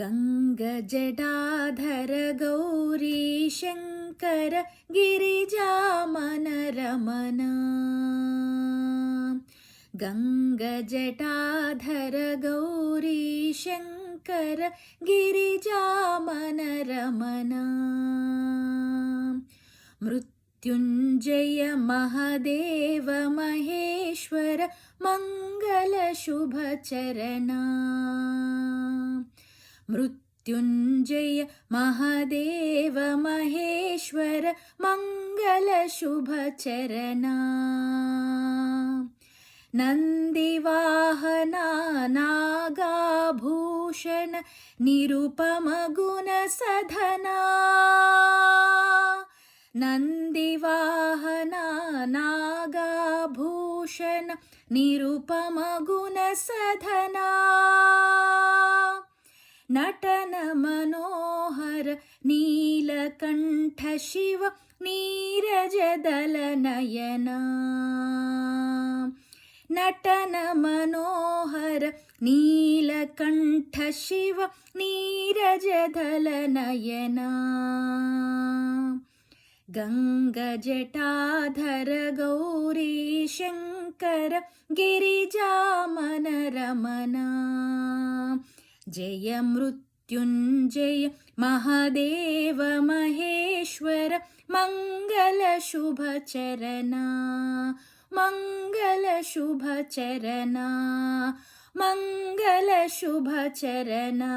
गङ्गजटाधर गौरी शङ्कर गिरिजामन रमण। गङ्गजटाधर गौरी शङ्कर गिरिजामन रमण। मृत्युञ्जय महादेव महेश्वर मंगल शुभचरणा। मृत्युञ्जय महादेव महेश्वर मंगल शुभचरणा। नन्दिवाहना नागाभूषण निरुपम गुणसधना। नन्दिवाहना नागाभूषण निरुपम गुणसधना। नटन मनोहर नीलकण्ठ शिव नीरजदल नयना। नटन मनोहर नीलकण्ठ शिव नीरजदल नयना। गङ्गजटाधर गौरी शङ्कर गिरिजामन रमण। जय मृत्युञ्जय महादेव महेश्वर मंगल शुभचरणा। मंगल शुभचरणा। मंगल शुभचरणा।